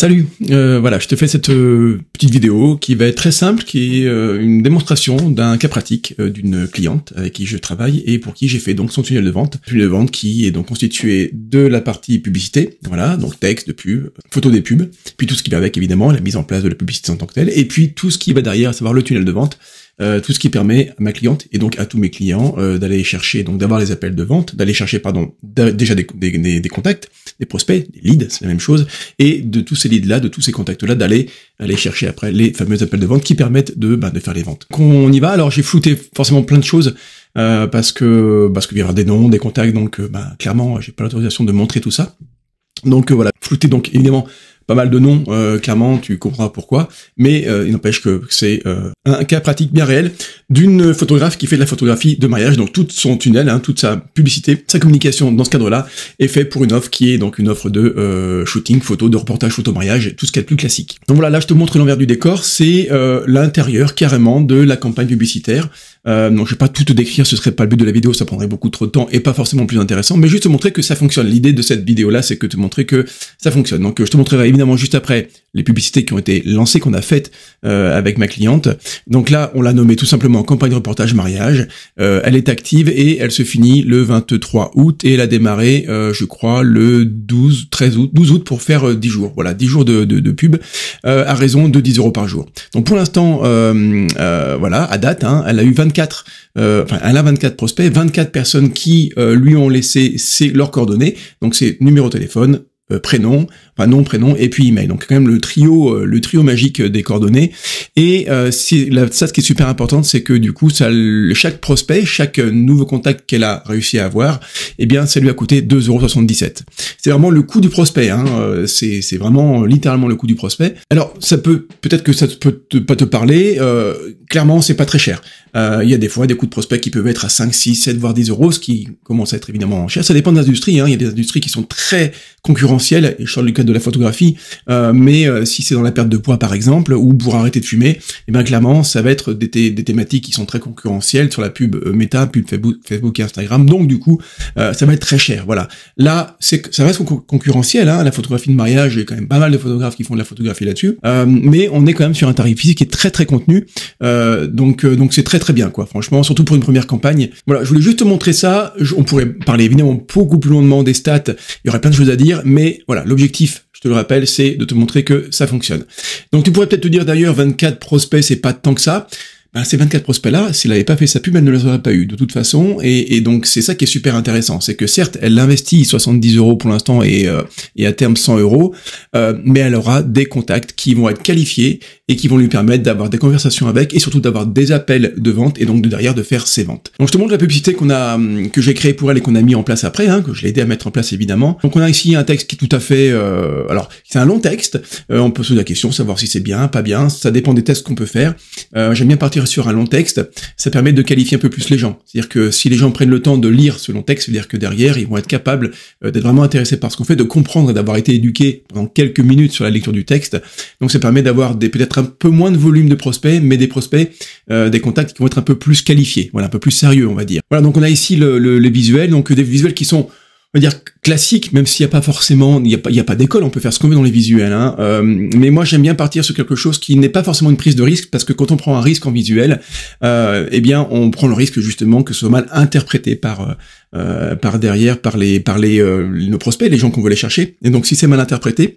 Salut, voilà, je te fais cette petite vidéo qui va être très simple, qui est une démonstration d'un cas pratique d'une cliente avec qui je travaille et pour qui j'ai fait donc son tunnel de vente. Tunnel de vente qui est donc constitué de la partie publicité, voilà, donc texte de pub, photo des pubs, puis tout ce qui va avec évidemment, la mise en place de la publicité en tant que telle, et puis tout ce qui va derrière, à savoir le tunnel de vente. Tout ce qui permet à ma cliente et donc à tous mes clients d'aller chercher, donc d'avoir les appels de vente, d'aller chercher déjà des contacts, des prospects, des leads, c'est la même chose, et de tous ces leads-là, de tous ces contacts-là, d'aller chercher après les fameux appels de vente qui permettent de faire les ventes. Donc on y va. Alors j'ai flouté forcément plein de choses parce qu'il y aura des noms, des contacts, donc clairement j'ai pas l'autorisation de montrer tout ça. Donc voilà, flouté donc évidemment pas mal de noms, clairement, tu comprendras pourquoi, mais il n'empêche que c'est un cas pratique bien réel d'une photographe qui fait de la photographie de mariage, donc tout son tunnel, toute sa publicité, sa communication dans ce cadre-là est fait pour une offre qui est donc une offre de shooting, photo, de reportage photo mariage, tout ce qui est le plus classique. Donc voilà, là je te montre l'envers du décor, c'est l'intérieur carrément de la campagne publicitaire. Donc je vais pas tout te décrire, ce serait pas le but de la vidéo, ça prendrait beaucoup trop de temps et pas forcément plus intéressant, mais juste te montrer que ça fonctionne. L'idée de cette vidéo-là, c'est que te montrer que ça fonctionne. Donc je te montrerai évidemment juste après les publicités qui ont été lancées, qu'on a faites avec ma cliente. Donc là, on l'a nommée tout simplement campagne reportage mariage. Elle est active et elle se finit le 23 août et elle a démarré, je crois, le 12 août pour faire 10 jours. Voilà, 10 jours de pub à raison de 10 € par jour. Donc pour l'instant, voilà, à date, elle a eu elle a 24 prospects, 24 personnes qui lui ont laissé leurs coordonnées, donc c'est numéro de téléphone, prénom, nom, prénom, et puis email. Donc quand même le trio magique des coordonnées. Et ça, ce qui est super important, c'est que du coup, chaque prospect, chaque nouveau contact qu'elle a réussi à avoir, eh bien, ça lui a coûté 2,77 €. C'est vraiment le coût du prospect. C'est vraiment littéralement le coût du prospect. Alors, peut-être que ça peut pas te parler. Clairement, c'est pas très cher. Il y a des fois des coûts de prospect qui peuvent être à 5, 6, 7, voire 10 €, ce qui commence à être évidemment cher. Ça dépend des industries. Il y a des industries qui sont très concurrentielles, et je parle du cas de la photographie, mais si c'est dans la perte de poids par exemple, ou pour arrêter de fumer, et bien clairement ça va être des thématiques qui sont très concurrentielles sur la pub Meta, pub Facebook et Instagram, donc du coup ça va être très cher. Voilà. Là, ça reste concurrentiel, la photographie de mariage, il y a quand même pas mal de photographes qui font de la photographie là-dessus, mais on est quand même sur un tarif physique qui est très très contenu, donc c'est très très bien quoi, franchement, surtout pour une première campagne. Voilà, je voulais juste te montrer ça. On pourrait parler évidemment beaucoup plus longuement des stats, il y aurait plein de choses à dire, mais voilà, l'objectif, je te le rappelle, c'est de te montrer que ça fonctionne. Donc tu pourrais peut-être te dire d'ailleurs 24 prospects, c'est pas tant que ça. Ces 24 prospects-là, s'il n'avait pas fait sa pub, elle ne les aurait pas eu de toute façon, et donc c'est ça qui est super intéressant, c'est que certes, elle investit 70 € pour l'instant et à terme 100 €, mais elle aura des contacts qui vont être qualifiés et qui vont lui permettre d'avoir des conversations avec et surtout d'avoir des appels de vente et donc derrière de faire ses ventes. Donc je te montre la publicité que j'ai créée pour elle et qu'on a mis en place après, que je l'ai aidé à mettre en place évidemment. Donc on a ici un texte qui est tout à fait, alors c'est un long texte, on peut se poser la question, savoir si c'est bien, pas bien, ça dépend des tests qu'on peut faire. J'aime bien partir sur un long texte, ça permet de qualifier un peu plus les gens. C'est-à-dire que si les gens prennent le temps de lire ce long texte, c'est-à-dire que derrière, ils vont être capables d'être vraiment intéressés par ce qu'on fait, de comprendre et d'avoir été éduqués pendant quelques minutes sur la lecture du texte. Donc ça permet d'avoir peut-être un peu moins de volume de prospects, mais des prospects, des contacts qui vont être un peu plus qualifiés, voilà, un peu plus sérieux, on va dire. Voilà, donc on a ici les visuels, donc des visuels qui sont, on va dire, classique, même s'il n'y a pas forcément, il y a pas d'école, on peut faire ce qu'on veut dans les visuels, mais moi j'aime bien partir sur quelque chose qui n'est pas forcément une prise de risque, parce que quand on prend un risque en visuel, eh bien on prend le risque justement que ce soit mal interprété par derrière, par nos prospects, les gens qu'on veut aller chercher, et donc si c'est mal interprété,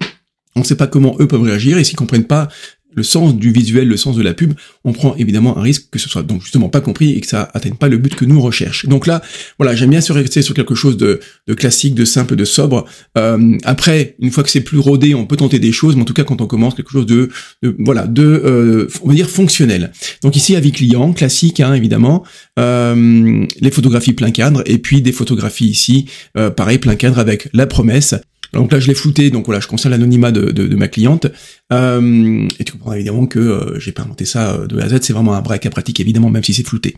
on ne sait pas comment eux peuvent réagir, et s'ils comprennent pas le sens du visuel, le sens de la pub, on prend évidemment un risque que ce soit donc justement pas compris et que ça atteigne pas le but que nous on recherche. Donc là, voilà, j'aime bien se rester sur quelque chose de classique, de simple, de sobre. Après, une fois que c'est plus rodé, on peut tenter des choses, mais en tout cas quand on commence quelque chose on va dire fonctionnel. Donc ici avis client, classique, évidemment, les photographies plein cadre et puis des photographies ici, pareil plein cadre avec la promesse. Donc là, je l'ai flouté, donc voilà, je conserve l'anonymat de ma cliente. Et tu comprends évidemment que j'ai pas inventé ça de A à Z, c'est vraiment un vrai cas pratique, évidemment, même si c'est flouté.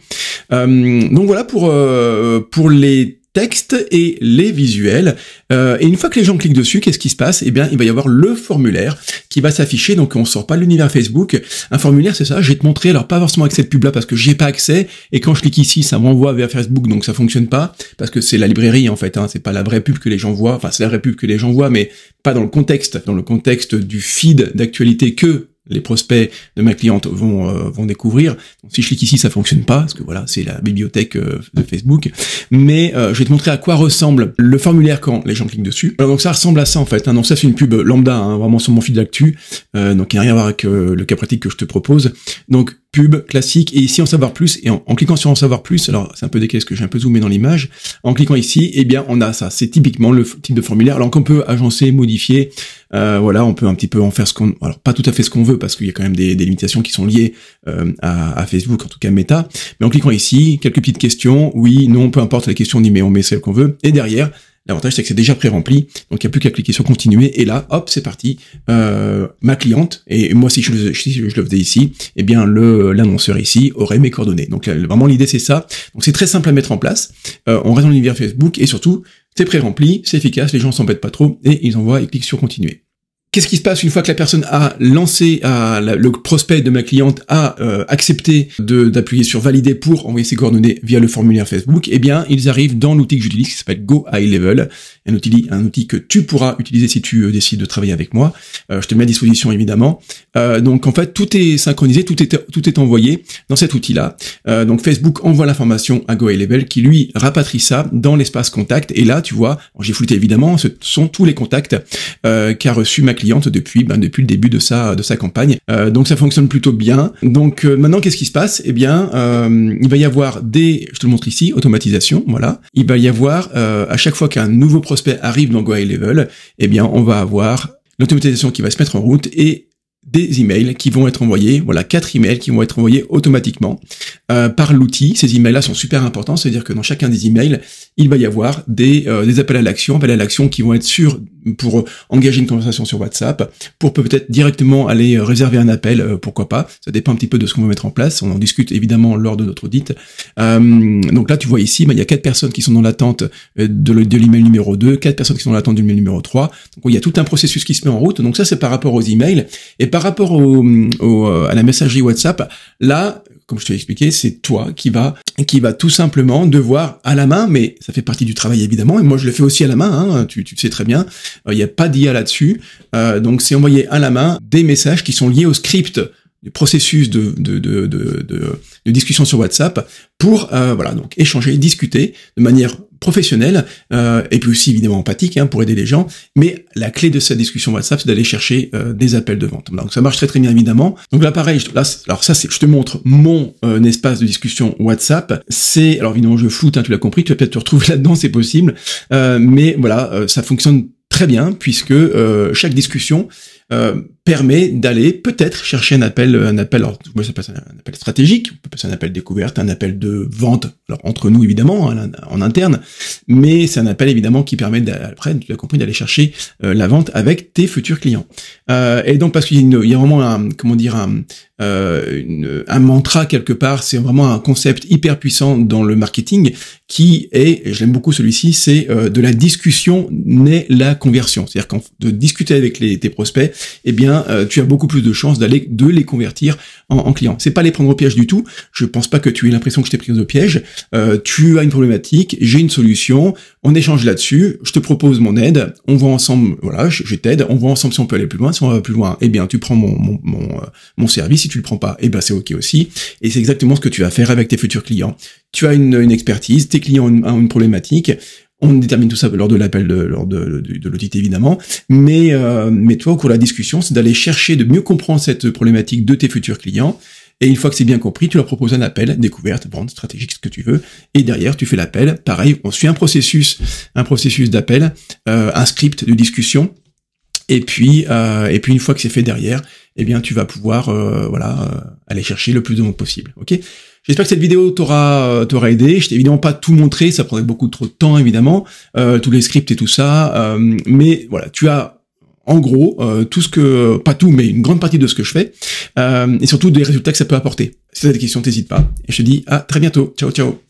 Donc voilà pour les textes et les visuels. Et une fois que les gens cliquent dessus, qu'est-ce qui se passe? Eh bien, il va y avoir le formulaire qui va s'afficher, donc on sort pas de l'univers Facebook. Un formulaire, c'est ça, je vais te montrer, alors pas forcément avec cette pub là parce que j'y ai pas accès, et quand je clique ici, ça m'envoie vers Facebook, donc ça fonctionne pas, parce que c'est la librairie en fait, hein, c'est pas la vraie pub que les gens voient, enfin c'est la vraie pub que les gens voient, mais pas dans le contexte du feed d'actualité que les prospects de ma cliente vont découvrir. Donc, si je clique ici, ça fonctionne pas, parce que voilà, c'est la bibliothèque de Facebook. Mais je vais te montrer à quoi ressemble le formulaire quand les gens cliquent dessus. Alors, donc ça ressemble à ça en fait. Hein. Donc ça, c'est une pub lambda, hein, vraiment sur mon fil d'actu. Donc il n'y a rien à voir avec le cas pratique que je te propose. Donc pub classique, et ici en savoir plus, et en cliquant sur en savoir plus, alors c'est un peu décalé parce que j'ai un peu zoomé dans l'image, en cliquant ici, eh bien on a ça, c'est typiquement le type de formulaire, alors qu'on peut agencer, modifier, voilà, on peut un petit peu en faire alors pas tout à fait ce qu'on veut, parce qu'il y a quand même des limitations qui sont liées à Facebook, en tout cas Meta, mais en cliquant ici, quelques petites questions, oui, non, peu importe, les questions on met celles qu'on veut, et derrière, l'avantage, c'est que c'est déjà pré-rempli, donc il n'y a plus qu'à cliquer sur continuer, et là, hop, c'est parti, ma cliente, et moi, si je le faisais ici, eh bien, l'annonceur ici aurait mes coordonnées. Donc, vraiment, l'idée, c'est ça. Donc, c'est très simple à mettre en place. On reste dans l'univers Facebook, et surtout, c'est pré-rempli, c'est efficace, les gens s'embêtent pas trop, et ils envoient et cliquent sur continuer. Qu'est-ce qui se passe une fois que la personne a lancé, le prospect de ma cliente a accepté d'appuyer sur valider pour envoyer ses coordonnées via le formulaire Facebook? Eh bien, ils arrivent dans l'outil que j'utilise qui s'appelle Go High Level, un outil que tu pourras utiliser si tu décides de travailler avec moi. Je te le mets à disposition évidemment. Donc en fait, tout est synchronisé, tout est envoyé dans cet outil-là. Donc Facebook envoie l'information à Go High Level qui lui rapatrie ça dans l'espace contact. Et là, tu vois, j'ai flouté évidemment, ce sont tous les contacts qu'a reçu ma cliente depuis le début de sa campagne. Donc ça fonctionne plutôt bien. Donc maintenant, qu'est-ce qui se passe? Eh bien, il va y avoir je te le montre ici, automatisation, voilà. Il va y avoir, à chaque fois qu'un nouveau prospect arrive dans Go High Level, eh bien, on va avoir l'automatisation qui va se mettre en route et des emails qui vont être envoyés, voilà, 4 emails qui vont être envoyés automatiquement par l'outil. Ces emails-là sont super importants, c'est-à-dire que dans chacun des emails, il va y avoir des appels à l'action qui vont être pour engager une conversation sur WhatsApp, pour peut-être directement aller réserver un appel, pourquoi pas, ça dépend un petit peu de ce qu'on va mettre en place, on en discute évidemment lors de notre audit. Donc là, tu vois ici, il y a 4 personnes qui sont dans l'attente de l'email numéro 2, 4 personnes qui sont dans l'attente du email numéro 3, donc il y a tout un processus qui se met en route, donc ça c'est par rapport aux emails, et par rapport à la messagerie WhatsApp, là, comme je te l'ai expliqué, c'est toi qui va tout simplement devoir à la main, mais ça fait partie du travail évidemment, et moi je le fais aussi à la main, hein, tu sais très bien, il n'y a pas d'IA là-dessus, donc c'est envoyer à la main des messages qui sont liés au script du processus de discussion sur WhatsApp pour voilà, donc échanger, discuter de manière professionnelle et puis aussi évidemment empathique, hein, pour aider les gens, mais la clé de cette discussion WhatsApp, c'est d'aller chercher des appels de vente. Donc ça marche très très bien évidemment. Donc là pareil, alors ça c'est, je te montre mon espace de discussion WhatsApp. C'est, alors évidemment je floute, hein, tu l'as compris, tu vas peut-être te retrouver là-dedans, c'est possible, mais voilà, ça fonctionne très bien puisque chaque discussion permet d'aller peut-être chercher un appel, alors moi ça passe un appel stratégique, on peut passer un appel découverte, un appel de vente, alors entre nous évidemment, hein, en interne, mais c'est un appel évidemment qui permet après, tu l'as compris, d'aller chercher la vente avec tes futurs clients. Et donc parce qu'il y a vraiment un mantra quelque part, c'est vraiment un concept hyper puissant dans le marketing qui est, et je l'aime beaucoup celui-ci, c'est de la discussion naît la conversion. C'est-à-dire de discuter avec tes prospects, eh bien tu as beaucoup plus de chances de les convertir en clients. C'est pas les prendre au piège du tout. Je pense pas que tu aies l'impression que je t'ai pris au piège. Tu as une problématique, j'ai une solution, on échange là-dessus, je te propose mon aide, on va ensemble, voilà, je t'aide, on voit ensemble si on peut aller plus loin. Si on va plus loin, eh bien tu prends mon service. Si tu le prends pas, eh ben c'est ok aussi. Et c'est exactement ce que tu vas faire avec tes futurs clients. Tu as une expertise, tes clients ont une problématique. On détermine tout ça lors de l'appel, lors de l'audit évidemment, mais toi au cours de la discussion, c'est d'aller chercher de mieux comprendre cette problématique de tes futurs clients, et une fois que c'est bien compris, tu leur proposes un appel, découverte, vente, stratégique, ce que tu veux, et derrière tu fais l'appel, pareil, on suit un processus d'appel, un script de discussion, et puis une fois que c'est fait derrière, eh bien tu vas pouvoir aller chercher le plus de monde possible, ok? J'espère que cette vidéo t'aura aidé. Je t'ai évidemment pas tout montré, ça prendrait beaucoup trop de temps évidemment, tous les scripts et tout ça, mais voilà, tu as en gros tout ce que, pas tout, mais une grande partie de ce que je fais, et surtout des résultats que ça peut apporter. Si tu as des questions, t'hésites pas. Et je te dis à très bientôt. Ciao ciao.